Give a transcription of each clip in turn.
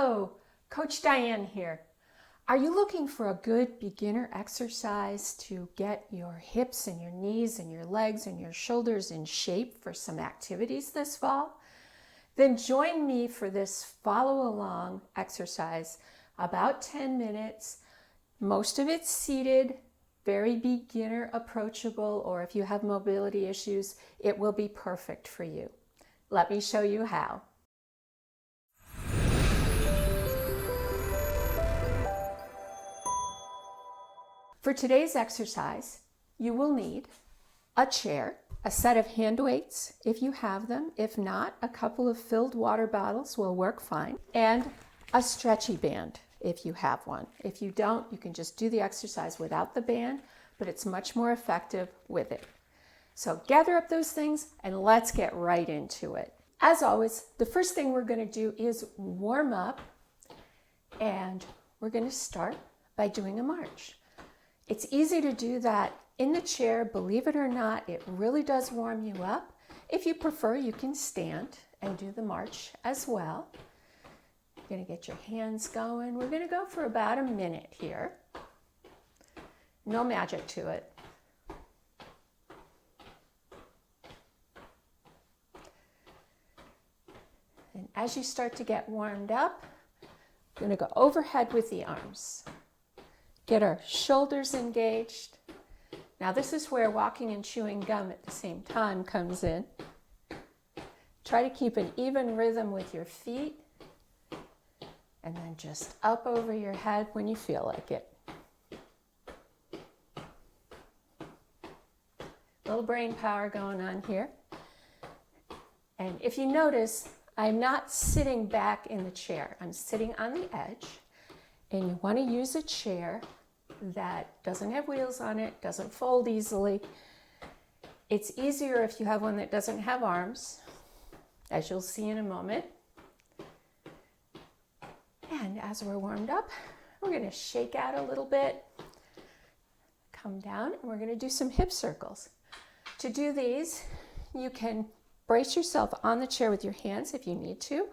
Hello, Coach Diane here. Are you looking for a good beginner exercise to get your hips and your knees and your legs and your shoulders in shape for some activities this fall? Then join me for this follow along exercise, about 10 minutes. Most of it's seated, very beginner approachable, or if you have mobility issues, it will be perfect for you. Let me show you how. For today's exercise, you will need a chair, a set of hand weights if you have them. If not, a couple of filled water bottles will work fine, and a stretchy band if you have one. If you don't, you can just do the exercise without the band, but it's much more effective with it. So gather up those things and let's get right into it. As always, the first thing we're going to do is warm up, and we're going to start by doing a march. It's easy to do that in the chair. Believe it or not, it really does warm you up. If you prefer, you can stand and do the march as well. You're going to get your hands going. We're going to go for about a minute here. No magic to it. And as you start to get warmed up, we're going to go overhead with the arms. Get our shoulders engaged. Now this is where walking and chewing gum at the same time comes in. Try to keep an even rhythm with your feet, and then just up over your head when you feel like it. Little brain power going on here. And if you notice, I'm not sitting back in the chair. I'm sitting on the edge, and you want to use a chair that doesn't have wheels on it, doesn't fold easily. It's easier if you have one that doesn't have arms, as you'll see in a moment. And as we're warmed up, we're going to shake out a little bit, come down, and we're going to do some hip circles. To do these, you can brace yourself on the chair with your hands if you need to.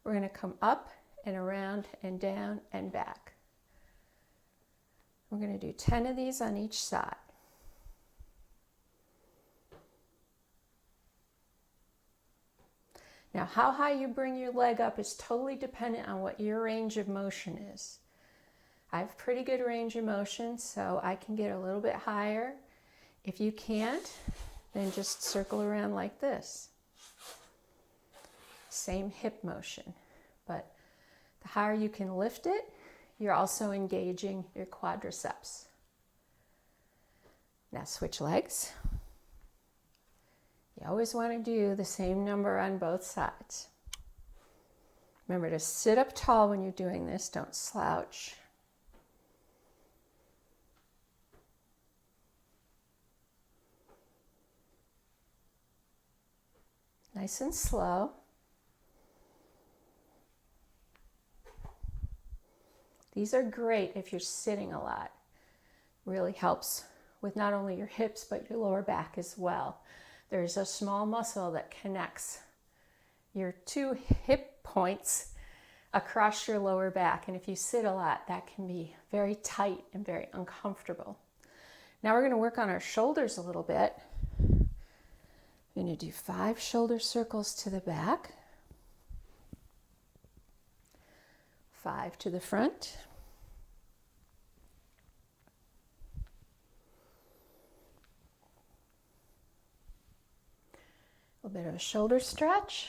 We're going to come up and around and down and back. We're going to do 10 of these on each side. Now, how high you bring your leg up is totally dependent on what your range of motion is. I have pretty good range of motion, so I can get a little bit higher. If you can't, then just circle around like this. Same hip motion, but the higher you can lift it, you're also engaging your quadriceps. Now switch legs. You always want to do the same number on both sides. Remember to sit up tall when you're doing this. Don't slouch. Nice and slow. These are great if you're sitting a lot. Really helps with not only your hips, but your lower back as well. There's a small muscle that connects your two hip points across your lower back. And if you sit a lot, that can be very tight and very uncomfortable. Now we're going to work on our shoulders a little bit. We're going to do 5 shoulder circles to the back. 5 to the front. A little bit of a shoulder stretch.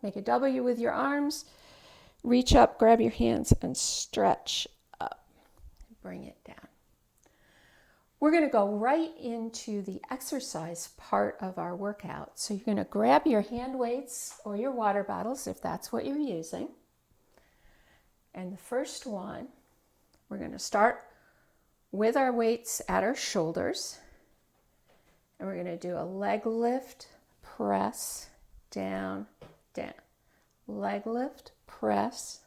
Make a W with your arms. Reach up, grab your hands, and stretch up. Bring it down. We're going to go right into the exercise part of our workout. So you're going to grab your hand weights or your water bottles if that's what you're using. And the first one, we're going to start with our weights at our shoulders. And we're going to do a leg lift, press, down, down. Leg lift, press,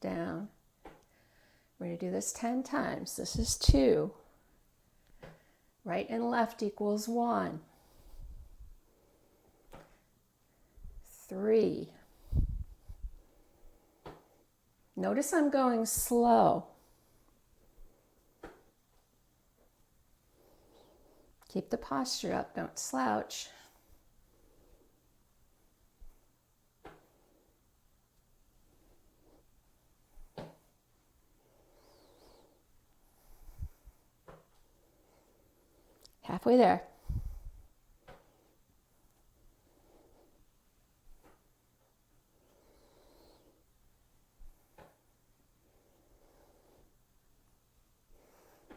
down. We're going to do this 10 times. This is 2. Right and left equals 1. 3. Notice I'm going slow. Keep the posture up, don't slouch. Halfway there.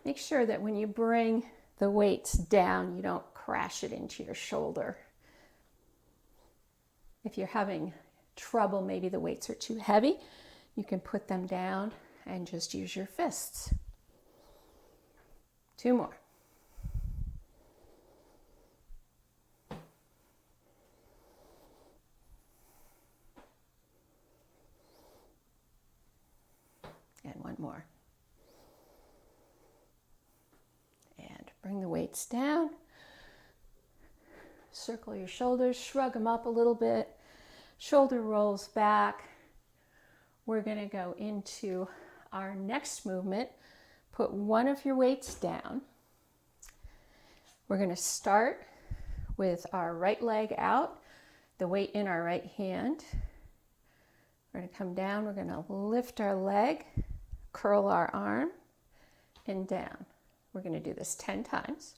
Make sure that when you bring the weights down, you don't crash it into your shoulder. If you're having trouble, maybe the weights are too heavy, you can put them down and just use your fists. 2 more. And 1 more. And bring the weights down. Circle your shoulders, shrug them up a little bit. Shoulder rolls back. We're going to go into our next movement. Put one of your weights down. We're going to start with our right leg out, the weight in our right hand. We're going to come down. We're going to lift our leg, curl our arm, and down. We're going to do this 10 times.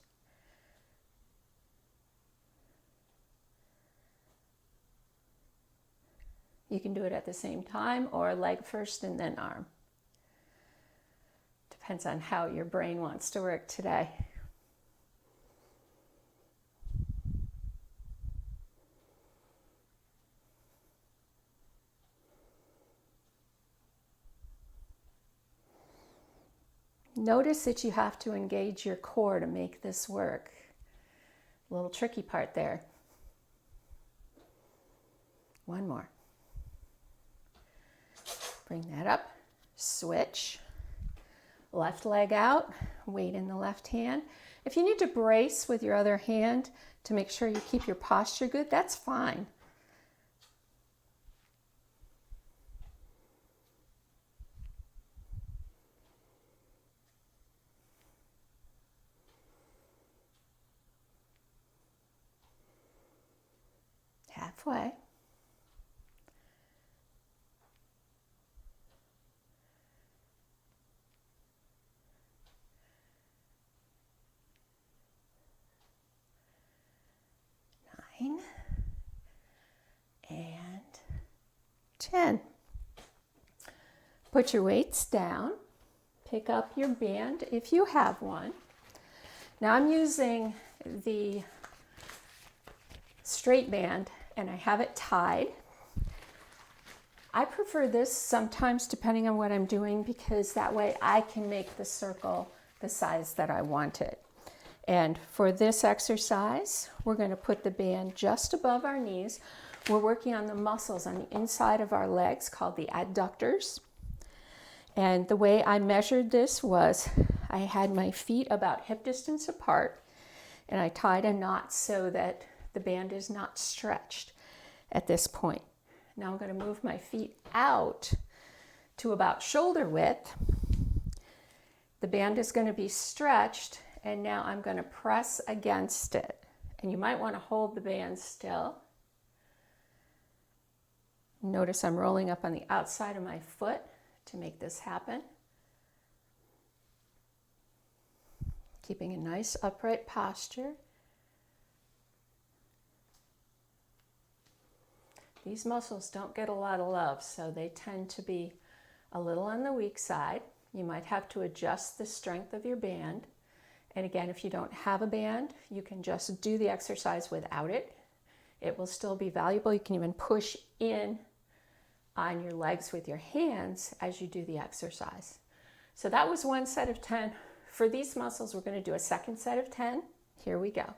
You can do it at the same time or leg first and then arm. Depends on how your brain wants to work today. Notice that you have to engage your core to make this work. A little tricky part there. 1 more. Bring that up, switch. Left leg out, weight in the left hand. If you need to brace with your other hand to make sure you keep your posture good, that's fine. Halfway. And 10. Put your weights down. Pick up your band if you have one. Now I'm using the straight band and I have it tied. I prefer this sometimes depending on what I'm doing because that way I can make the circle the size that I want it. And for this exercise, we're going to put the band just above our knees. We're working on the muscles on the inside of our legs called the adductors. And the way I measured this was I had my feet about hip distance apart and I tied a knot so that the band is not stretched at this point. Now I'm going to move my feet out to about shoulder width. The band is going to be stretched. And now I'm going to press against it. And you might want to hold the band still. Notice I'm rolling up on the outside of my foot to make this happen. Keeping a nice upright posture. These muscles don't get a lot of love, so they tend to be a little on the weak side. You might have to adjust the strength of your band. And again, if you don't have a band, you can just do the exercise without it. It will still be valuable. You can even push in on your legs with your hands as you do the exercise. So that was 1 set of 10. For these muscles, we're going to do a second set of 10. Here we go.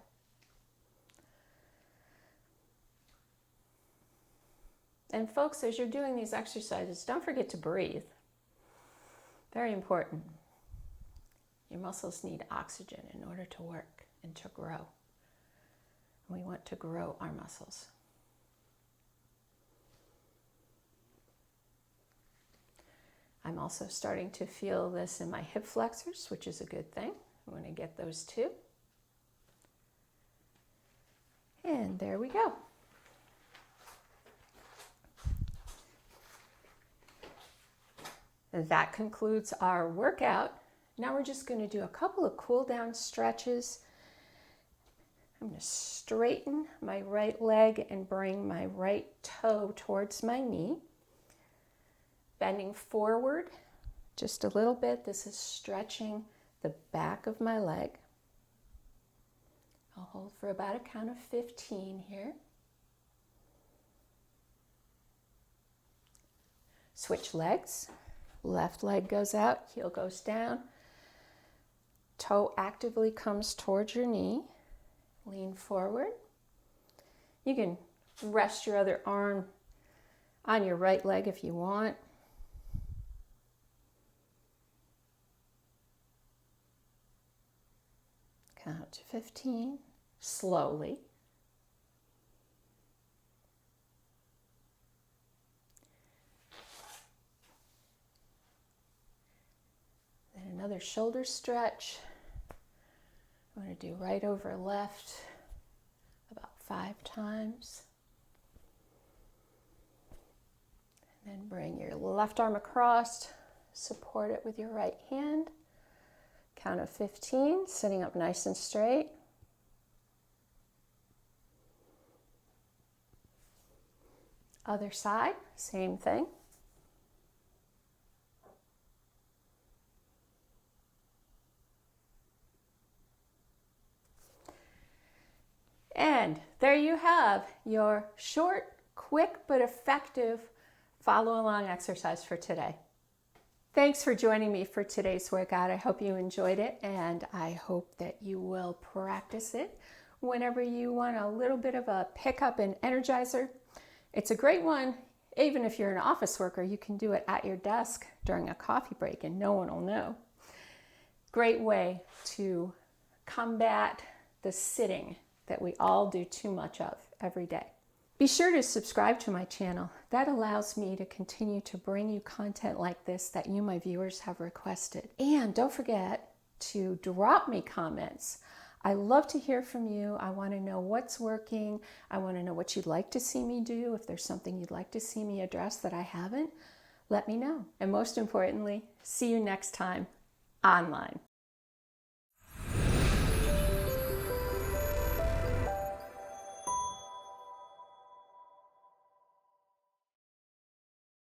And folks, as you're doing these exercises, don't forget to breathe. Very important. Your muscles need oxygen in order to work and to grow. We want to grow our muscles. I'm also starting to feel this in my hip flexors, which is a good thing. I'm going to get those too. And there we go. That concludes our workout. Now we're just going to do a couple of cool down stretches. I'm going to straighten my right leg and bring my right toe towards my knee. Bending forward just a little bit. This is stretching the back of my leg. I'll hold for about a count of 15 here. Switch legs. Left leg goes out, heel goes down. Toe actively comes towards your knee. Lean forward. You can rest your other arm on your right leg if you want. Count to 15, slowly. Then another shoulder stretch. I'm going to do right over left about 5 times. And then bring your left arm across, support it with your right hand. Count of 15, sitting up nice and straight. Other side, same thing. And there you have your short, quick, but effective follow-along exercise for today. Thanks for joining me for today's workout. I hope you enjoyed it, and I hope that you will practice it whenever you want a little bit of a pickup and energizer. It's a great one, even if you're an office worker, you can do it at your desk during a coffee break and no one will know. Great way to combat the sitting that we all do too much of every day. Be sure to subscribe to my channel. That allows me to continue to bring you content like this that you, my viewers, have requested. And don't forget to drop me comments. I love to hear from you. I want to know what's working. I want to know what you'd like to see me do. If there's something you'd like to see me address that I haven't, let me know. And most importantly, see you next time online.